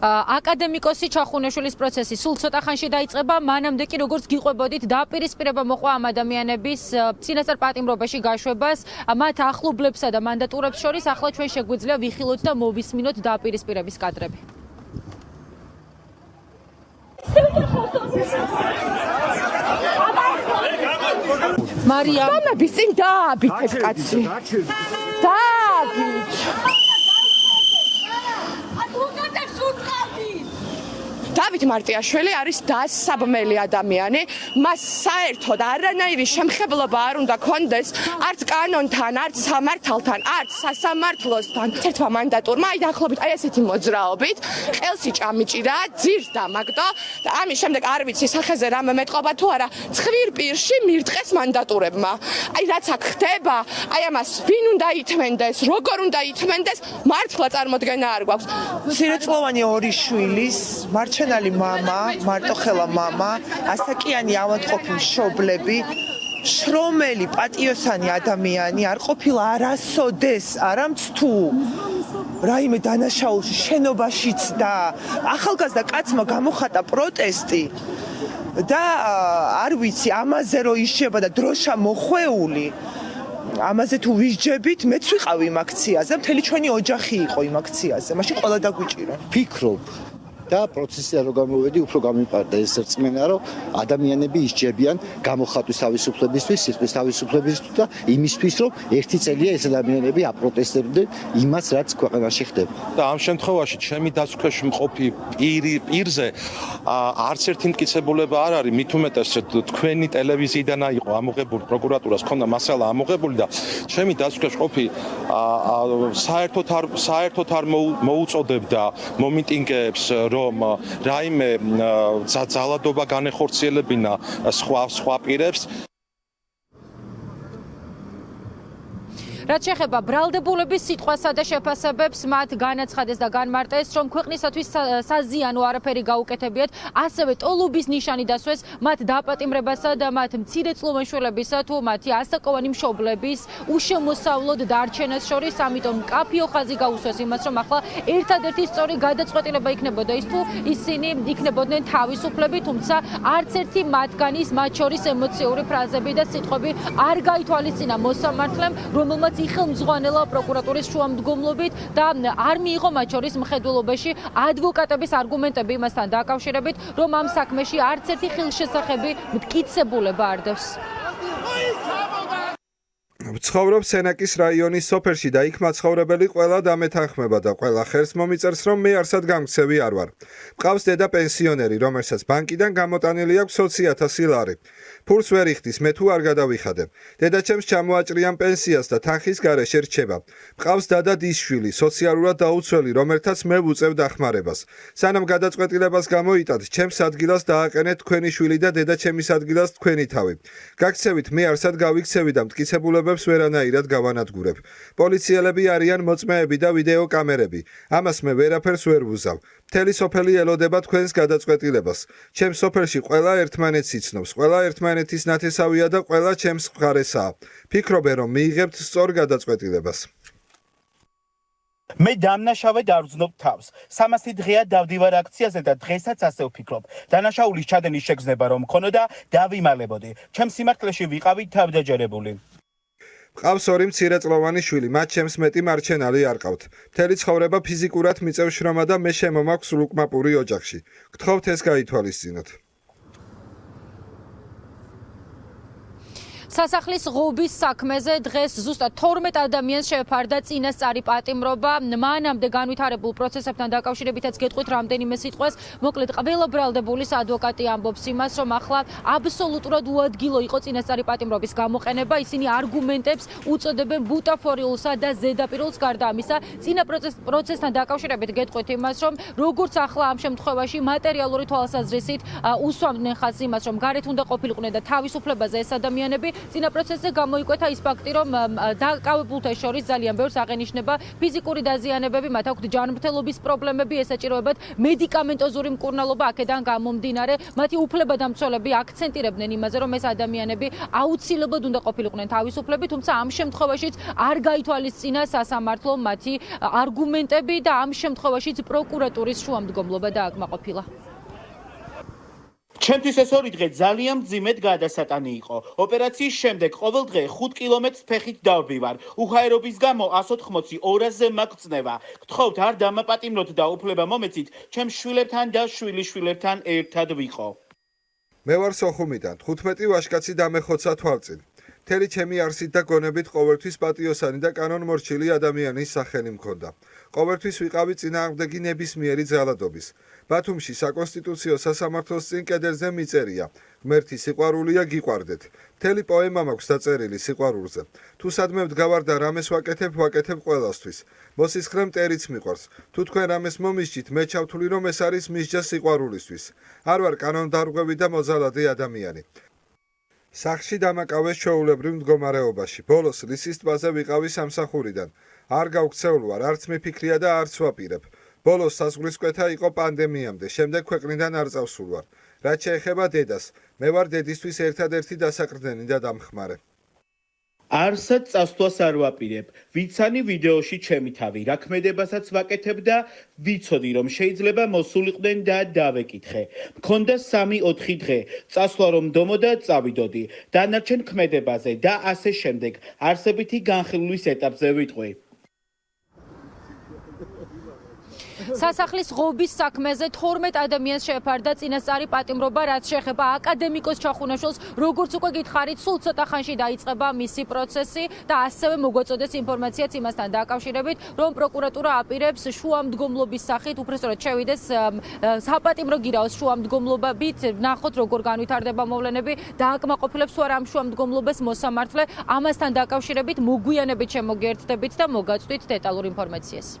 აკადემიკოსი ჩახუნაშვილის პროცესი სულ ცოტა ხანში დაიწყება, მანამდე კი როგორც გიყვებოდით დაპირისპირება მოყვა ამ ადამიანების წინასწარ პატიმრობაში გაშვებას, მათ ახლობლებსა და მანდატურებს შორის ახლა ჩვენ შეგვიძლია ვიხილოთ და მოვისმინოთ დაპირისპირების კადრები. მარიამ მამების წინ დააბითეთ კაცი. დააბით. დავით მარტიაშვილი არის დასაბმელი ადამიანი, მას საერთოდ არანაირი შემხებლობა არ უნდა კონდეს არც კანონთან, არც სამართალთან, არც სასამართლოსთან. ერთმა მანდატურმა აი დაახლოებით აი ესეთი მოძრაობით ყელსი ჭამიჭირა, ძირს დამაგდო და ამის შემდეგ არ ვიცი სახეზე რამე მეტყობა თუ არა, ცხვირპირში მირტყეს მანდატურებმა. აი რაც აქ ხდება, აი ამას ვინ უნდა ითმენდეს, როგორ უნდა ითმენდეს, მართლა წარმოდგენა არ გვაქვს. მცირეწლოვანი ორი შვილის მარჩენალი მამა, მარტოხელა მამა, ასაკიანი ავადმყოფი მშობლები, შრომელი პატიოსანი ადამიანი არ ყოფილა არასოდეს, არამც თუ რაიმე დანაშაულში, შენობაშიც და ახალგაზრდა კაცმა გამოხატა პროტესტი და არ ვიცი, ამაზე რო ისება და დროშა მოხვეული, ამაზე თუ ვისჯებით, მეც ვიყავი იმ აქციაზე, მთელი ჩვენი ოჯახი იყო იმ აქციაზე, მაშინ ყველა დაგვიჭირა. ფიქრობ და პროცესზე რო გამოვედი, უფრო გამიმყარდა ეს რწმენა, რომ ადამიანები ისჯებიან გამოხატვის თავისუფლებისთვის, სიტყვის თავისუფლებისთვის და იმისთვის, რომ ერთი წელია ეს ადამიანები აპროტესტებდნენ იმას, რაც ქვეყანაში ხდება. და ამ შემთხვევაში ჩემი დაცვაში მყოფი პირზე არც ერთი მტკიცებულება არ არის, მით უმეტეს თქვენი ტელევიზიიდან იყო ამოღებული, პროკურატურას ჰქონდა მასალა ამოღებული და ჩემი დაცვაში მყოფი საერთოდ არ მოუწოდებდა მომიტინგეებს, რომ რაიმე ძალადობა განეხორციელებინა სხვა პირებს. რაც შეეხება ბრალდებულების სიტყვასა და შეფასებებს, მათ განაცხადეს და განმარტეს, რომ ქვეყნისათვის საზიანო არაფერი გაუკეთებიათ, ასევე ტოლობის ნიშანი დასვეს მათ დაპატიმრებასა და მათ მცირეწლოვან შვილებისა თუ მათი ასაკოვანი მშობლების უშემოსავლოდ დარჩენას შორის, ამიტომ მკაფიო ხაზი გაუსვეს იმას, რომ ახლა ერთადერთი სწორი გადაწყვეტილება იქნებოდა ის, თუ ისინი იქნებოდნენ თავისუფლები, თუმცა არც ერთი მათგანის, მათ შორის ემოციური ფრაზები და სიტყვები არ გაითვალისწინა მოსამართლემ, რომელმაც იხელმძღვანელა პროკურატურის შუამდგომლობით და არ მიიღო მათ შორის მხედველობაში ადვოკატების არგუმენტები იმასთან დაკავშირებით, რომ ამ საქმეში არც ერთი ხილშესახები მტკიცებულება არ დევს. ცხოვრობს სენაკის რაიონის სოფელში და იქ მაცხოვრებელი ყველა დამეთანხმება და ყველა ხელს მომიწერს, რომ მე არსად გამქცევი არ ვარ. მყავს დედა პენსიონერი, რომელსაც ბანკიდან გამოტანილი აქვს 20,000 ლარი. ფულს ვერ იხდის, მე თუ არ გადავიხადებ. დედაჩემს ჩამოაჭრიან პენსიას და თანხის გარეშე რჩება. მყავს და დისშვილი, სოციალურად დაუცველი, რომელთაც მე ვუწევ დახმარებას. სანამ გადაწყვეტილებას გამოიტანთ, ჩემს ადგილას დააყენეთ თქვენი შვილი და დედაჩემის ადგილას თქვენი თავი. გაქცევით, მე არსად გავიქცევი და მტკიცებულებებს ვერანაირად გავანადგურებ. პოლიციელები არიან მოწმეები და ვიდეო კამერები. ამას მე ვერაფერს ვერ ვუზავ. მთელი სოფელი ელოდება თქვენს გადაწყვეტილებას. ჩემს სოფელში ყველა ერთმანეთს იცნობს, ყველა ერთმანეთის ნათესავია და ყველა ჩემს მხარესაა. ფიქრობენ, რომ მიიღებთ სწორ გადაწყვეტილებას. მე დამნაშავედ არ ვზნობ თავს. 300 დღეა დავდივარ აქციაზე და დღესაც ასე ვფიქრობ. დანაშაულის ჩადენის შეგრძნება რომ მქონოდა, დავიმალებოდი. ჩემს სიმართლეში ვიყავი თავდაჯერებული. მყავს ორი მცირეწლოვანი შვილი, მათ ჩემს მეტი მარჩენალი არ ყავთ. მთელი ცხოვრება ფიზიკურად მიწევ შრომა და მე შემომაქვს სულუკმაპური ოჯახში. გთხოვთ ეს გაითვალისწინოთ. სასახლის ღობის საქმეზე დღეს ზუსტად 12 ადამიანს შეეფარდა წინასწარი პატიმრობა. მანამდე განვითარებულ პროცესებთან დაკავშირებითაც გეტყვით რამდენიმე სიტყვას. მოკლედ, ყველა ბრალდებულის ადვოკატი ამბობს იმას, რომ ახლა აბსოლუტურად უადგილო იყო წინასწარი პატიმრობის გამოყენება. ისინი არგუმენტებს უწოდებენ ბუტაფორიულსა და ზედაპირულს. გარდა ამისა, წინა პროცესთან დაკავშირებით გეტყვით იმას, რომ როგორც ახლა ამ შემთხვევაში მატერიალური თვალსაზრისით უსვამდნენ ხაზს იმას, რომ გარეთ უნდა ყოფილიყვნენ და თავისუფლებაზე ეს ადამიანები, წინა პროცესზე გამოიკვეთა ის ფაქტი, რომ დაკავებულთა შორის ძალიან ბევრს აღენიშნება ფიზიკური დაზიანებები, მათ აქვთ ჯანმრთელობის პრობლემები, ესაჭიროებათ მედიკამენტოზური მკურნალობა, აქედან გამომდინარე, მათი უფლებადამცველები აქცენტირებდნენ იმაზე, რომ ეს ადამიანები აუცილებლად უნდა ყოფილიყვნენ თავისუფლები, თუმცა ამ შემთხვევაშიც არ გაითვალისწინა სასამართლო მათი არგუმენტები და ამ შემთხვევაშიც პროკურატურის შუამდგომლობა დააკმაყოფილა. ჩემთვის ეს ორი დღე ძალიან მძიმედ გადასატანი იყო. ოპერაციის შემდეგ ყოველ დღე 5 კილომეტრს ფეხით დავდივარ. უხაერობის გამო 180 ორაზე მაგწნევა. გთხოვთ არ დამაპატიმროთ და უფლება მომეცით, ჩემ შვილებთან და შვილიშვილებთან ერთად ვიყო. მე ვარ სოხუმიდან, 15 ვაჟკაცი დამეხოცა თვალწინ. მთელი ჩემი არსით და გონებით ყოველთვის პატიოსანი და კანონმორჩილი ადამიანის სახელი მქონდა. ყოველთვის ვიყავი წინააღმდეგი ნებისმიერი ძალადობის. ბათუმში საკონსტიტუციო სასამართლოს წინ კედელზე მიწერია: ღმერთი სიყვარულია, გიყვარდეთ. მთელი პოემა მაქვს დაწერილი სიყვარულზე. თუ სადმე ვდგავარ და რამეს ვაკეთებ ყველასთვის. მოსისხლე მტერიც მიყვარს. თუ თქვენ რამეს მომისჯით, მე ჩავთვლი, რომ ეს არის მისჯა სიყვარულისთვის. არ ვარ კანონდარღვევი და მოძალადე ადამიანი. სახლში დამაკავეს ჩვეულებრივ მდგომარეობაში. ბოლოს ლისის ტბაზე ვიყავი სამსახურიდან. არ გავქცეულ ვარ, არც მიფიქრია და არც ვაპირებ. ბოლოს საზღვრისკვეთა იყო პანდემიამდე, შემდეგ ქვეყნიდან არ წავსულ ვარ. რაც შეეხება დედას, მე ვარ დედისთვის ერთადერთი დასაყრდენი და დამხმარე. არსად წასვლას არ ვაპირებ. ვიცანი ვიდეოში ჩემი თავი, რა ქმედებასაც ვაკეთებ და ვიცოდი, რომ შეიძლება მოსულიყვნენ და დავეკითხე. მქონდა 3-4 დღე, წასვლა რომ დომოდა, წავიდოდი. დანარჩენ ქმედებაზე და ასე შემდეგ. არსებითი განხილვის ეტაპზე ვიტყვი. სასახლის ღობის საქმეზე 12 ადამიანს შეეფარდა წინასწარი პატიმრობა, რაც შეეხება აკადემიკოს ჩახუნაშვილს, როგორც უკვე გითხარით, სულ ცოტა ხანში დაიწყება მისი პროცესი და ასევე მოგვაწოდეს ინფორმაციაც იმასთან დაკავშირებით, რომ პროკურატურა აპირებს შუამდგომლობის სახით, უბრალოდ შევიდეს საპატიმრო გირაოს შუამდგომლობით, ნახოთ როგორ განვითარდება მოვლენები, დააკმაყოფილებს თუ არა ამ შუამდგომლობას მოსამართლე, ამასთან დაკავშირებით მოგვიანებით შემოგერთდებით და მოგაწვდით დეტალურ ინფორმაციას.